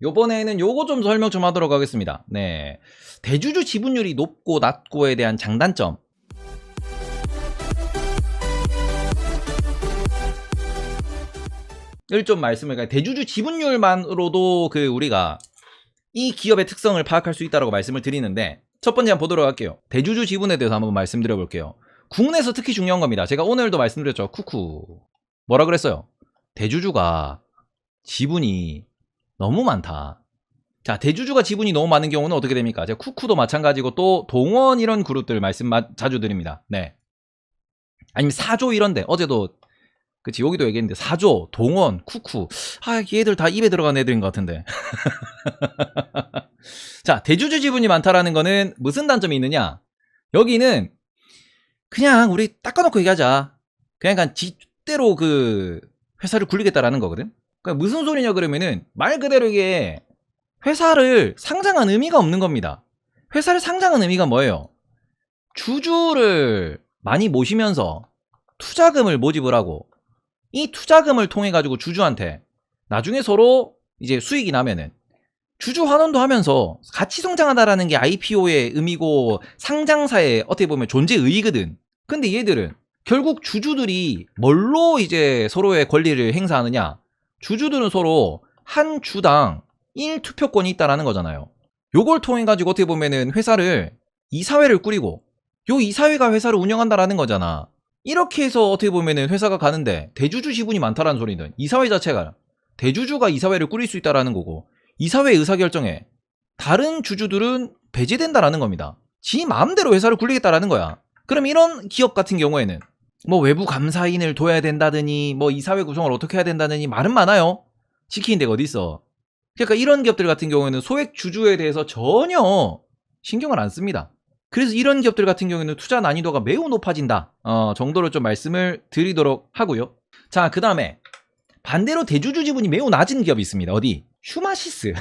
요번에는 요거 좀 설명 좀 하도록 하겠습니다. 네. 대주주 지분율이 높고 낮고에 대한 장단점. 을 좀 말씀을, 대주주 지분율만으로도 우리가 이 기업의 특성을 파악할 수 있다고 말씀을 드리는데, 첫 번째 한번 보도록 할게요. 대주주 지분에 대해서 한번 말씀드려 볼게요. 국내에서 특히 중요한 겁니다. 제가 오늘도 말씀드렸죠. 쿠쿠. 뭐라 그랬어요? 대주주가 지분이 너무 많다. 자, 대주주가 지분이 너무 많은 경우는 어떻게 됩니까? 제가 쿠쿠도 마찬가지고 또 동원 이런 그룹들 말씀 자주 드립니다. 네. 아니면 사조 이런데 어제도 그치 여기도 얘기했는데 사조, 동원, 쿠쿠 얘들 다 입에 들어간 애들인 것 같은데. 자, 대주주 지분이 많다라는 거는 무슨 단점이 있느냐? 여기는 그냥 우리 닦아놓고 얘기하자. 그냥 지대로 회사를 굴리겠다라는 거거든. 그러니까 무슨 소리냐 그러면은 말 그대로 이게 회사를 상장한 의미가 없는 겁니다. 회사를 상장한 의미가 뭐예요? 주주를 많이 모시면서 투자금을 모집을 하고 이 투자금을 통해 가지고 주주한테 나중에 서로 이제 수익이 나면은 주주 환원도 하면서 같이 성장하다라는 게 IPO의 의미고 상장사의 어떻게 보면 존재 의의거든. 근데 얘들은 결국 주주들이 뭘로 이제 서로의 권리를 행사하느냐? 주주들은 서로 한 주당 1투표권이 있다라는 거잖아요. 요걸 통해 가지고 어떻게 보면은 회사를 이사회를 꾸리고 요 이사회가 회사를 운영한다라는 거잖아. 이렇게 해서 어떻게 보면은 회사가 가는데 대주주 지분이 많다라는 소리는 이사회 자체가 대주주가 이사회를 꾸릴 수 있다라는 거고 이사회 의사결정에 다른 주주들은 배제된다라는 겁니다. 지 마음대로 회사를 굴리겠다라는 거야. 그럼 이런 기업 같은 경우에는 뭐 외부 감사인을 둬야 된다더니 뭐 이사회 구성을 어떻게 해야 된다더니 말은 많아요. 지키는 데가 어디 있어. 그러니까 이런 기업들 같은 경우에는 소액 주주에 대해서 전혀 신경을 안 씁니다. 그래서 이런 기업들 같은 경우에는 투자 난이도가 매우 높아진다 정도로 좀 말씀을 드리도록 하고요. 자, 그 다음에 반대로 대주주 지분이 매우 낮은 기업이 있습니다. 어디? 휴마시스.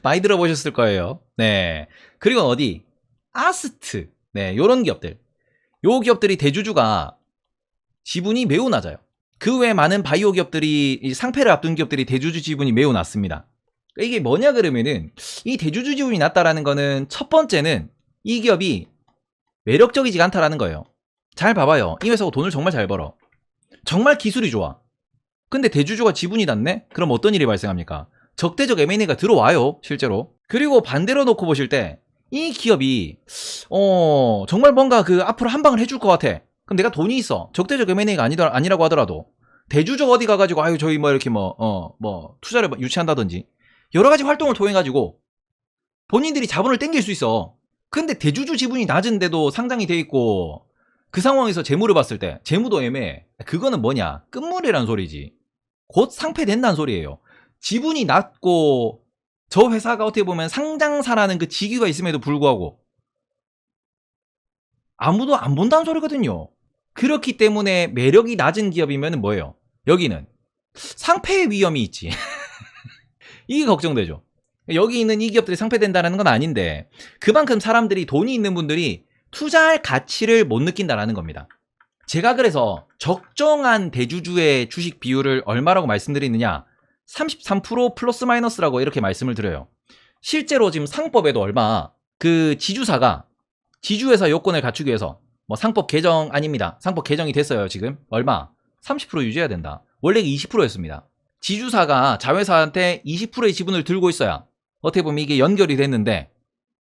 많이 들어보셨을 거예요. 네. 그리고 어디? 아스트. 네, 요런 기업들. 요 기업들이 대주주가 지분이 매우 낮아요. 그 외에 많은 바이오 기업들이 상폐를 앞둔 기업들이 대주주 지분이 매우 낮습니다. 이게 뭐냐 그러면은 이 대주주 지분이 낮다라는 거는 첫 번째는 이 기업이 매력적이지 않다라는 거예요. 잘 봐봐요. 이 회사가 돈을 정말 잘 벌어. 정말 기술이 좋아. 근데 대주주가 지분이 낮네? 그럼 어떤 일이 발생합니까? 적대적 M&A가 들어와요, 실제로. 그리고 반대로 놓고 보실 때 이 기업이 정말 뭔가 앞으로 한 방을 해줄 것 같아. 그럼 내가 돈이 있어. 적대적 M&A가 아니라고 하더라도 대주주가 어디 가가지고 저희 뭐 이렇게 투자를 유치한다든지 여러 가지 활동을 통해 가지고 본인들이 자본을 땡길 수 있어. 근데 대주주 지분이 낮은데도 상장이 돼 있고 그 상황에서 재무를 봤을 때 재무도 애매해. 그거는 뭐냐? 끝물이라는 소리지. 곧 상폐된다는 소리예요. 지분이 낮고 저 회사가 어떻게 보면 상장사라는 그 직위가 있음에도 불구하고 아무도 안 본다는 소리거든요. 그렇기 때문에 매력이 낮은 기업이면 뭐예요? 여기는 상폐의 위험이 있지. 이게 걱정되죠. 여기 있는 이 기업들이 상폐된다는 건 아닌데 그만큼 사람들이 돈이 있는 분들이 투자할 가치를 못 느낀다라는 겁니다. 제가 그래서 적정한 대주주의 주식 비율을 얼마라고 말씀드리느냐 33% 플러스 마이너스라고 이렇게 말씀을 드려요. 실제로 지금 상법에도 얼마 지주사가 지주회사 요건을 갖추기 위해서 상법 개정 아닙니다. 상법 개정이 됐어요. 지금 얼마? 30% 유지해야 된다. 원래 20%였습니다. 지주사가 자회사한테 20%의 지분을 들고 있어야 어떻게 보면 이게 연결이 됐는데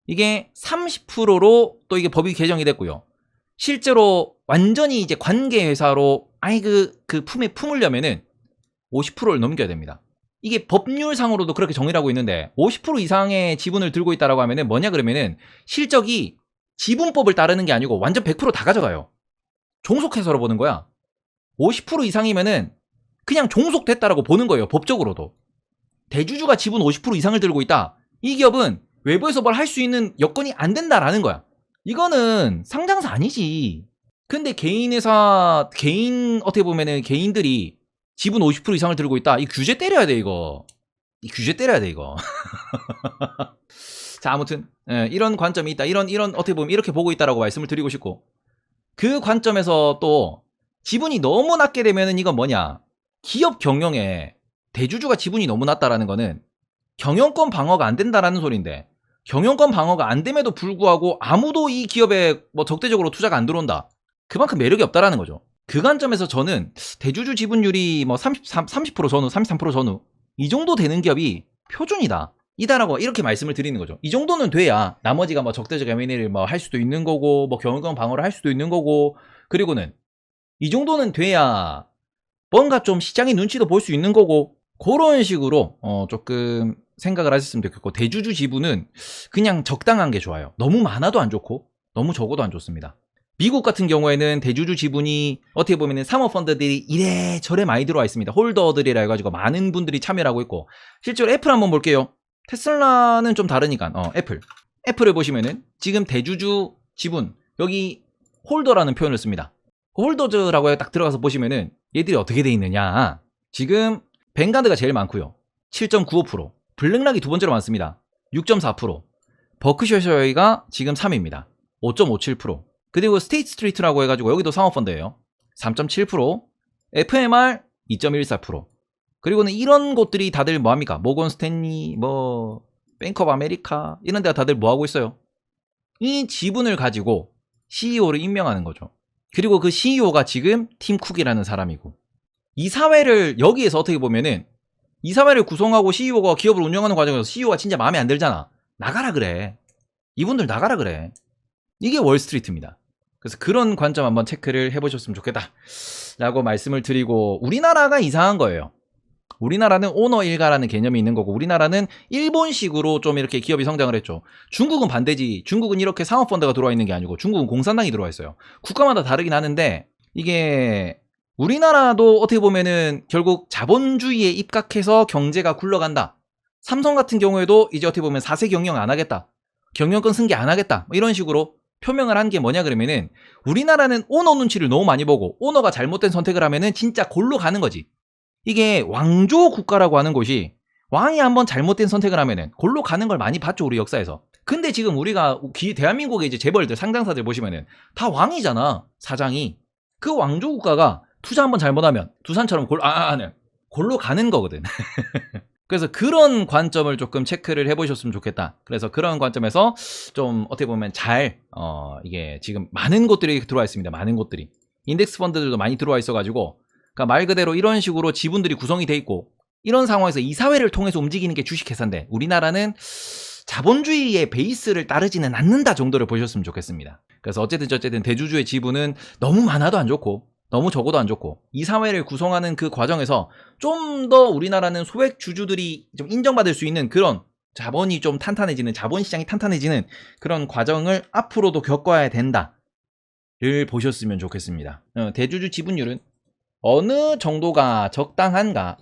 이게 30%로 또 이게 법이 개정이 됐고요. 실제로 완전히 이제 관계회사로 품으려면은 50%를 넘겨야 됩니다. 이게 법률상으로도 그렇게 정의를 하고 있는데 50% 이상의 지분을 들고 있다라고 하면은 뭐냐 그러면은 실적이 지분법을 따르는 게 아니고 완전 100% 다 가져가요. 종속회사로 보는 거야. 50% 이상이면은 그냥 종속됐다라고 보는 거예요. 법적으로도. 대주주가 지분 50% 이상을 들고 있다. 이 기업은 외부에서 뭘 할 수 있는 여건이 안 된다라는 거야. 이거는 상장사 아니지. 근데 어떻게 보면은 개인들이 지분 50% 이상을 들고 있다. 이 규제 때려야 돼, 이거. 자, 아무튼 이런 관점이 있다. 이런 어떻게 보면 이렇게 보고 있다라고 말씀을 드리고 싶고 그 관점에서 또 지분이 너무 낮게 되면은 이건 뭐냐? 기업 경영에 대주주가 지분이 너무 낮다라는 거는 경영권 방어가 안 된다라는 소리인데, 경영권 방어가 안 됨에도 불구하고 아무도 이 기업에 뭐 적대적으로 투자가 안 들어온다. 그만큼 매력이 없다라는 거죠. 그 관점에서 저는 대주주 지분율이 뭐 30% 전후, 33% 전후 이 정도 되는 기업이 표준이다. 이다라고 이렇게 말씀을 드리는 거죠. 이 정도는 돼야 나머지가 뭐 적대적 M&A를 뭐 할 수도 있는 거고, 뭐 경영권 방어를 할 수도 있는 거고, 그리고는 이 정도는 돼야 뭔가 좀 시장의 눈치도 볼 수 있는 거고, 그런 식으로 조금 생각을 하셨으면 좋겠고, 대주주 지분은 그냥 적당한 게 좋아요. 너무 많아도 안 좋고 너무 적어도 안 좋습니다. 미국 같은 경우에는 대주주 지분이 어떻게 보면 사모펀드들이 이래저래 많이 들어와 있습니다. 홀더들이라 해가지고 많은 분들이 참여를 하고 있고, 실제로 애플 한번 볼게요. 테슬라는 좀 다르니까 애플을 보시면은 지금 대주주 지분 여기 홀더라는 표현을 씁니다. 홀더즈라고 딱 들어가서 보시면은 얘들이 어떻게 돼 있느냐. 지금 뱅가드가 제일 많고요. 7.95%, 블랙락이 두 번째로 많습니다. 6.4%, 버크셔셔가 지금 3위입니다. 5.57%, 그리고 스테이트 스트리트라고 해가지고 여기도 사모펀드예요. 3.7%, FMR 2.14%. 그리고는 이런 곳들이 다들 뭐합니까? 모건 스탠리, 뭐 뱅크 오브 아메리카 이런 데가 다들 뭐하고 있어요? 이 지분을 가지고 CEO를 임명하는 거죠. 그리고 그 CEO가 지금 팀 쿡이라는 사람이고, 이사회를 여기에서 어떻게 보면은 이사회를 구성하고 CEO가 기업을 운영하는 과정에서 CEO가 진짜 마음에 안 들잖아. 나가라 그래. 이분들 나가라 그래. 이게 월스트리트입니다. 그래서 그런 관점 한번 체크를 해보셨으면 좋겠다 라고 말씀을 드리고, 우리나라가 이상한 거예요. 우리나라는 오너 일가라는 개념이 있는 거고, 우리나라는 일본식으로 좀 이렇게 기업이 성장을 했죠. 중국은 반대지. 중국은 이렇게 상업펀드가 들어와 있는 게 아니고 중국은 공산당이 들어와 있어요. 국가마다 다르긴 하는데, 이게 우리나라도 어떻게 보면은 결국 자본주의에 입각해서 경제가 굴러간다. 삼성 같은 경우에도 이제 어떻게 보면 4세 경영 안 하겠다, 경영권 승계 안 하겠다, 뭐 이런 식으로 표명을 한 게 뭐냐 그러면은, 우리나라는 오너 눈치를 너무 많이 보고 오너가 잘못된 선택을 하면은 진짜 골로 가는 거지. 이게 왕조 국가라고 하는 곳이 왕이 한번 잘못된 선택을 하면은 골로 가는 걸 많이 봤죠, 우리 역사에서. 근데 지금 우리가 대한민국의 이제 재벌들, 상장사들 보시면은 다 왕이잖아, 사장이. 그 왕조 국가가 투자 한번 잘못하면 두산처럼 골로 가는 거거든. 그래서 그런 관점을 조금 체크를 해보셨으면 좋겠다. 그래서 그런 관점에서 좀 어떻게 보면 이게 지금 많은 곳들이 들어와 있습니다. 많은 곳들이. 인덱스 펀드들도 많이 들어와 있어가지고, 그러니까 말 그대로 이런 식으로 지분들이 구성이 돼 있고, 이런 상황에서 이사회를 통해서 움직이는 게 주식회사인데, 우리나라는 자본주의의 베이스를 따르지는 않는다 정도를 보셨으면 좋겠습니다. 그래서 어쨌든 대주주의 지분은 너무 많아도 안 좋고 너무 적어도 안 좋고, 이사회를 구성하는 그 과정에서 좀 더 우리나라는 소액 주주들이 좀 인정받을 수 있는 그런 자본이 좀 탄탄해지는, 자본시장이 탄탄해지는 그런 과정을 앞으로도 겪어야 된다를 보셨으면 좋겠습니다. 대주주 지분율은 어느 정도가 적당한가,